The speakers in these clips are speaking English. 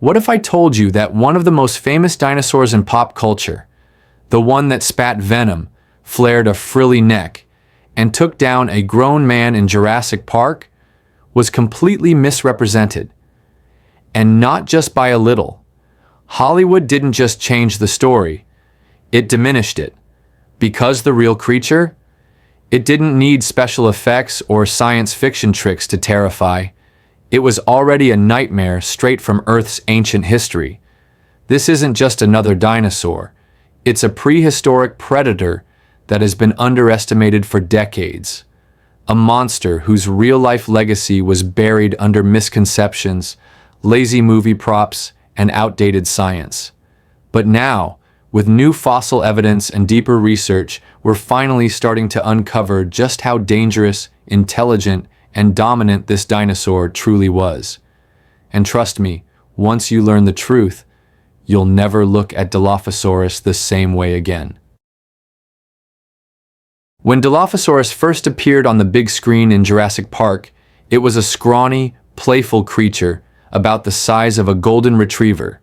What if I told you that one of the most famous dinosaurs in pop culture, the one that spat venom, flared a frilly neck, and took down a grown man in Jurassic Park, was completely misrepresented? And not just by a little. Hollywood didn't just change the story, it diminished it. Because the real creature? It didn't need special effects or science fiction tricks to terrify. It was already a nightmare straight from Earth's ancient history. This isn't just another dinosaur. It's a prehistoric predator that has been underestimated for decades. A monster whose real-life legacy was buried under misconceptions, lazy movie props, and outdated science. But now, with new fossil evidence and deeper research, we're finally starting to uncover just how dangerous, intelligent, and dominant this dinosaur truly was. And trust me, once you learn the truth, you'll never look at Dilophosaurus the same way again. When Dilophosaurus first appeared on the big screen in Jurassic Park, it was a scrawny, playful creature about the size of a golden retriever.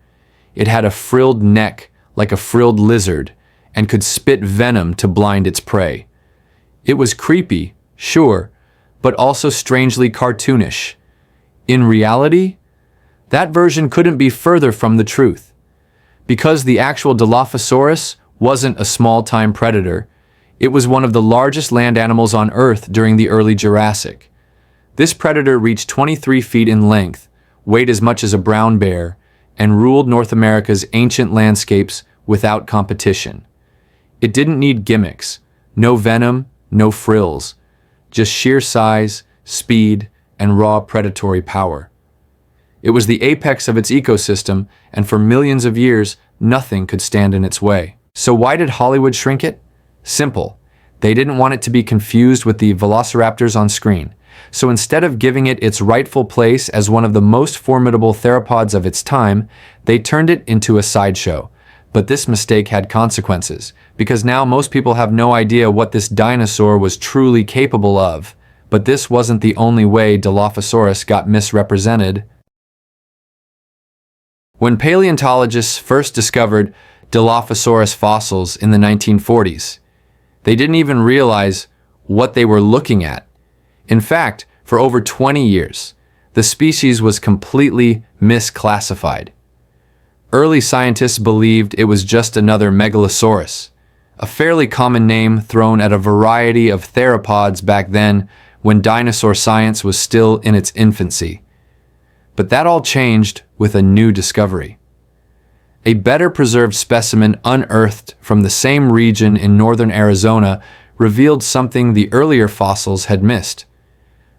It had a frilled neck like a frilled lizard and could spit venom to blind its prey. It was creepy, sure, but also strangely cartoonish. In reality, that version couldn't be further from the truth. Because the actual Dilophosaurus wasn't a small-time predator, it was one of the largest land animals on Earth during the early Jurassic. This predator reached 23 feet in length, weighed as much as a brown bear, and ruled North America's ancient landscapes without competition. It didn't need gimmicks, no venom, no frills, just sheer size, speed, and raw predatory power. It was the apex of its ecosystem, and for millions of years, nothing could stand in its way. So why did Hollywood shrink it? Simple. They didn't want it to be confused with the velociraptors on screen. So instead of giving it its rightful place as one of the most formidable theropods of its time, they turned it into a sideshow. But this mistake had consequences, because now most people have no idea what this dinosaur was truly capable of. But this wasn't the only way Dilophosaurus got misrepresented. When paleontologists first discovered Dilophosaurus fossils in the 1940s, they didn't even realize what they were looking at. In fact, for over 20 years, the species was completely misclassified. Early scientists believed it was just another megalosaurus, a fairly common name thrown at a variety of theropods back then when dinosaur science was still in its infancy. But that all changed with a new discovery. A better preserved specimen unearthed from the same region in northern Arizona revealed something the earlier fossils had missed.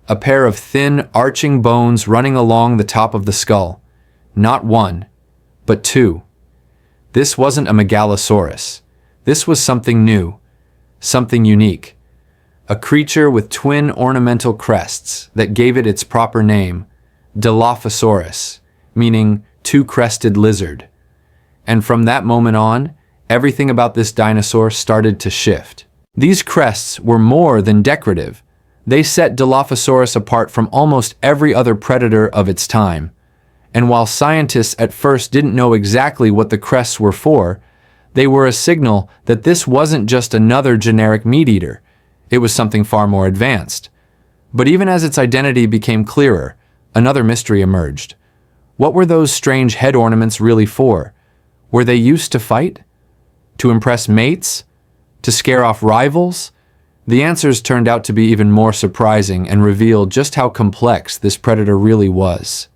A pair of thin, arching bones running along the top of the skull. Not one, but two. This wasn't a megalosaurus. This was something new, something unique. A creature with twin ornamental crests that gave it its proper name, Dilophosaurus, meaning two-crested lizard. And from that moment on, everything about this dinosaur started to shift. These crests were more than decorative. They set Dilophosaurus apart from almost every other predator of its time. And while scientists at first didn't know exactly what the crests were for, they were a signal that this wasn't just another generic meat-eater. It was something far more advanced. But even as its identity became clearer, another mystery emerged. What were those strange head ornaments really for? Were they used to fight? To impress mates? To scare off rivals? The answers turned out to be even more surprising and revealed just how complex this predator really was.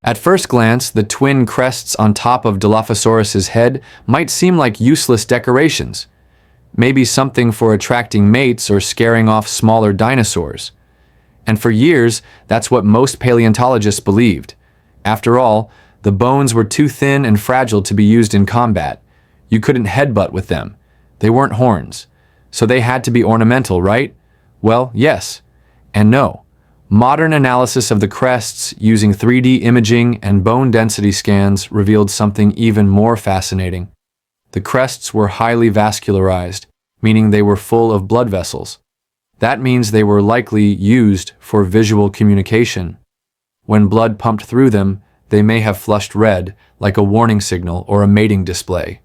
At first glance, the twin crests on top of Dilophosaurus's head might seem like useless decorations. Maybe something for attracting mates or scaring off smaller dinosaurs. And for years, that's what most paleontologists believed. After all, the bones were too thin and fragile to be used in combat. You couldn't headbutt with them. They weren't horns. So they had to be ornamental, right? Well, yes and no. Modern analysis of the crests using 3D imaging and bone density scans revealed something even more fascinating. The crests were highly vascularized, meaning they were full of blood vessels. That means they were likely used for visual communication. When blood pumped through them, they may have flushed red, like a warning signal or a mating display.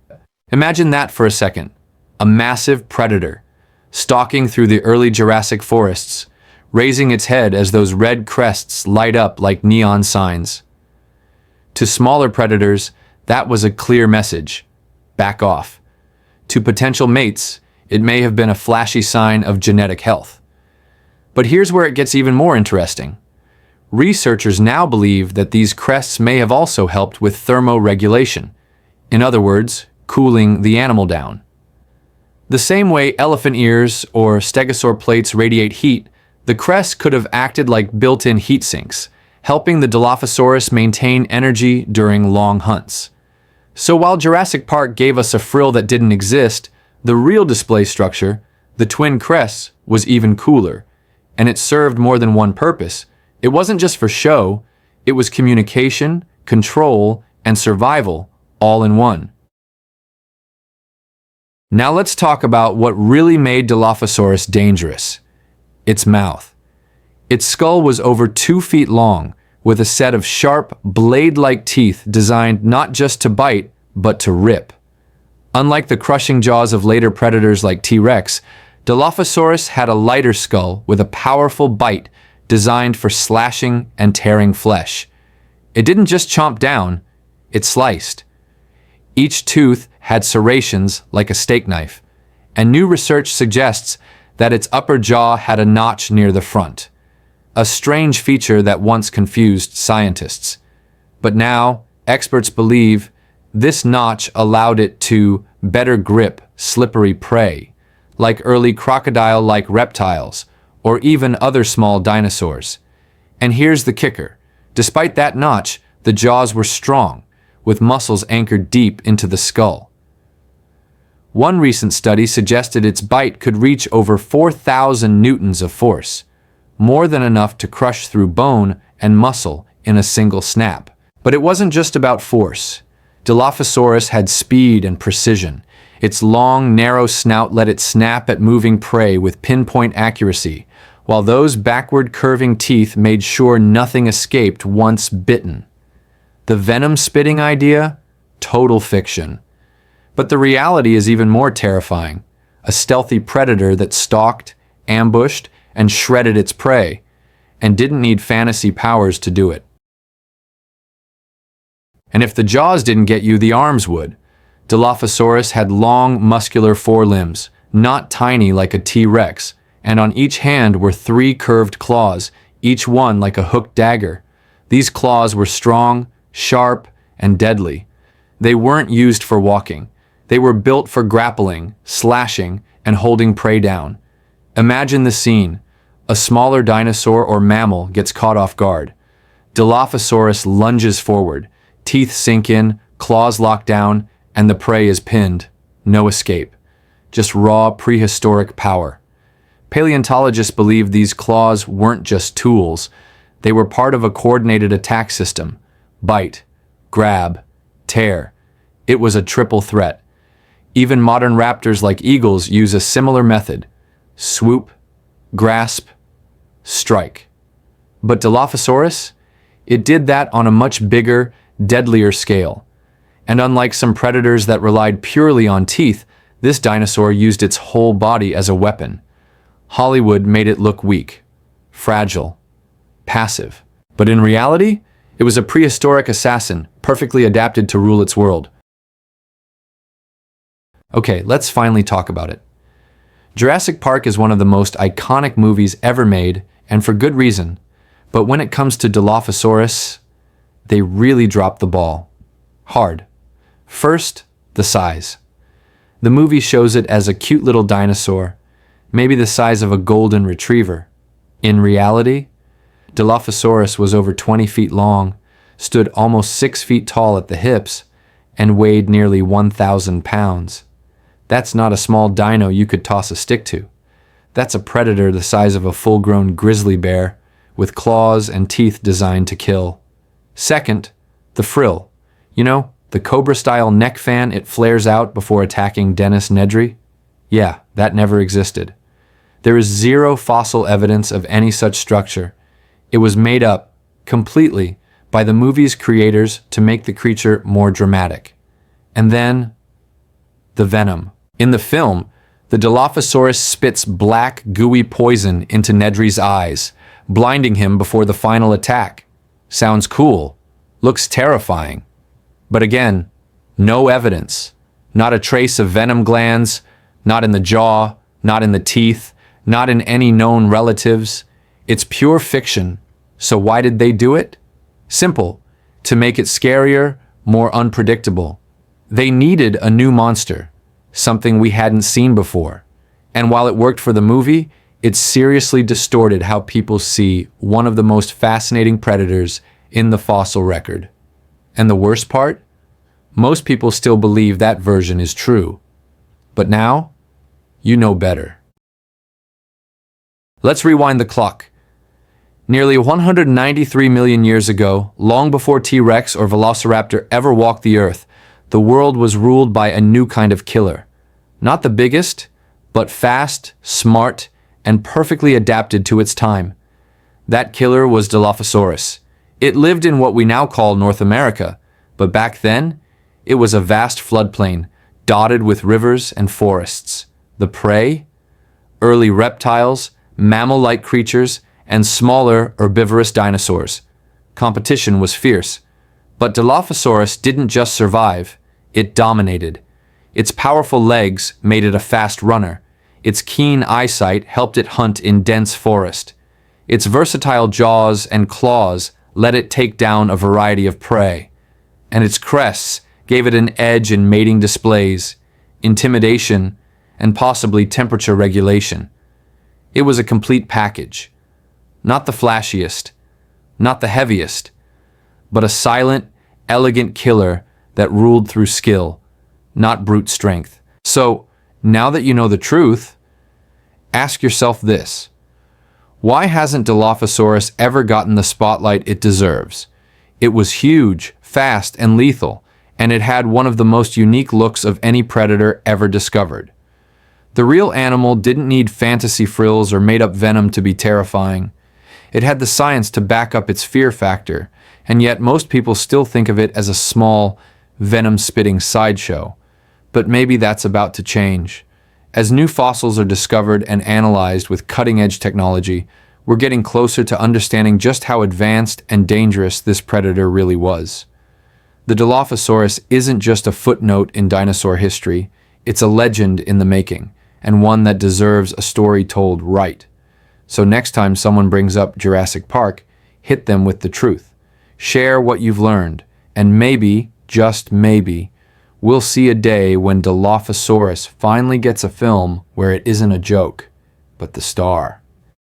Imagine that for a second. A massive predator, stalking through the early Jurassic forests, raising its head as those red crests light up like neon signs. To smaller predators, that was a clear message. Back off. To potential mates, it may have been a flashy sign of genetic health. But here's where it gets even more interesting. Researchers now believe that these crests may have also helped with thermoregulation. In other words, cooling the animal down. The same way elephant ears or stegosaur plates radiate heat, the crests could have acted like built-in heat sinks, helping the Dilophosaurus maintain energy during long hunts. So while Jurassic Park gave us a frill that didn't exist, the real display structure, the twin crests, was even cooler. And it served more than one purpose. It wasn't just for show, it was communication, control, and survival, all in one. Now let's talk about what really made Dilophosaurus dangerous. Its mouth. Its skull was over 2 feet long, with a set of sharp, blade-like teeth designed not just to bite, but to rip. Unlike the crushing jaws of later predators like T-Rex, Dilophosaurus had a lighter skull with a powerful bite designed for slashing and tearing flesh. It didn't just chomp down, it sliced. Each tooth had serrations like a steak knife, and new research suggests that its upper jaw had a notch near the front, a strange feature that once confused scientists. But now, experts believe this notch allowed it to better grip slippery prey, like early crocodile-like reptiles, or even other small dinosaurs. And here's the kicker. Despite that notch, the jaws were strong, with muscles anchored deep into the skull. One recent study suggested its bite could reach over 4,000 newtons of force, more than enough to crush through bone and muscle in a single snap. But it wasn't just about force. Dilophosaurus had speed and precision. Its long, narrow snout let it snap at moving prey with pinpoint accuracy, while those backward curving teeth made sure nothing escaped once bitten. The venom-spitting idea? Total fiction. But the reality is even more terrifying. A stealthy predator that stalked, ambushed, and shredded its prey, and didn't need fantasy powers to do it. And if the jaws didn't get you, the arms would. Dilophosaurus had long, muscular forelimbs, not tiny like a T-Rex, and on each hand were 3 curved claws, each one like a hooked dagger. These claws were strong, sharp, and deadly. They weren't used for walking. They were built for grappling, slashing, and holding prey down. Imagine the scene. A smaller dinosaur or mammal gets caught off guard. Dilophosaurus lunges forward, teeth sink in, claws lock down, and the prey is pinned. No escape. Just raw prehistoric power. Paleontologists believe these claws weren't just tools. They were part of a coordinated attack system. Bite, grab, tear. It was a triple threat. Even modern raptors like eagles use a similar method. Swoop, grasp, strike. But Dilophosaurus? It did that on a much bigger, deadlier scale. And unlike some predators that relied purely on teeth, this dinosaur used its whole body as a weapon. Hollywood made it look weak, fragile, passive. But in reality, it was a prehistoric assassin, perfectly adapted to rule its world. Okay, let's finally talk about it. Jurassic Park is one of the most iconic movies ever made, and for good reason. But when it comes to Dilophosaurus, they really dropped the ball. Hard. First, the size. The movie shows it as a cute little dinosaur, maybe the size of a golden retriever. In reality, Dilophosaurus was over 20 feet long, stood almost 6 feet tall at the hips, and weighed nearly 1,000 pounds. That's not a small dino you could toss a stick to. That's a predator the size of a full-grown grizzly bear, with claws and teeth designed to kill. Second, the frill. You know, the cobra-style neck fan it flares out before attacking Dennis Nedry? Yeah, that never existed. There is zero fossil evidence of any such structure. It was made up, completely by the movie's creators to make the creature more dramatic. And then, the venom. In the film, the Dilophosaurus spits black, gooey poison into Nedry's eyes, blinding him before the final attack. Sounds cool. Looks terrifying. But again, no evidence. Not a trace of venom glands, not in the jaw, not in the teeth, not in any known relatives. It's pure fiction. So why did they do it? Simple. To make it scarier, more unpredictable. They needed a new monster, something we hadn't seen before. And while it worked for the movie, it seriously distorted how people see one of the most fascinating predators in the fossil record. And the worst part? Most people still believe that version is true. But now, you know better. Let's rewind the clock. Nearly 193 million years ago, long before T-Rex or Velociraptor ever walked the Earth, the world was ruled by a new kind of killer. Not the biggest, but fast, smart, and perfectly adapted to its time. That killer was Dilophosaurus. It lived in what we now call North America, but back then, it was a vast floodplain, dotted with rivers and forests. The prey? Early reptiles, mammal-like creatures, and smaller herbivorous dinosaurs. Competition was fierce. But Dilophosaurus didn't just survive, it dominated. Its powerful legs made it a fast runner. Its keen eyesight helped it hunt in dense forest. Its versatile jaws and claws let it take down a variety of prey. And its crests gave it an edge in mating displays, intimidation, and possibly temperature regulation. It was a complete package. Not the flashiest, not the heaviest, but a silent, elegant killer that ruled through skill, not brute strength. So, now that you know the truth, ask yourself this. Why hasn't Dilophosaurus ever gotten the spotlight it deserves? It was huge, fast, and lethal, and it had one of the most unique looks of any predator ever discovered. The real animal didn't need fantasy frills or made-up venom to be terrifying. It had the science to back up its fear factor, and yet most people still think of it as a small, venom-spitting sideshow. But maybe that's about to change. As new fossils are discovered and analyzed with cutting-edge technology, we're getting closer to understanding just how advanced and dangerous this predator really was. The Dilophosaurus isn't just a footnote in dinosaur history, it's a legend in the making, and one that deserves a story told right. So next time someone brings up Jurassic Park, hit them with the truth. Share what you've learned, and maybe, just maybe, we'll see a day when Dilophosaurus finally gets a film where it isn't a joke, but the star.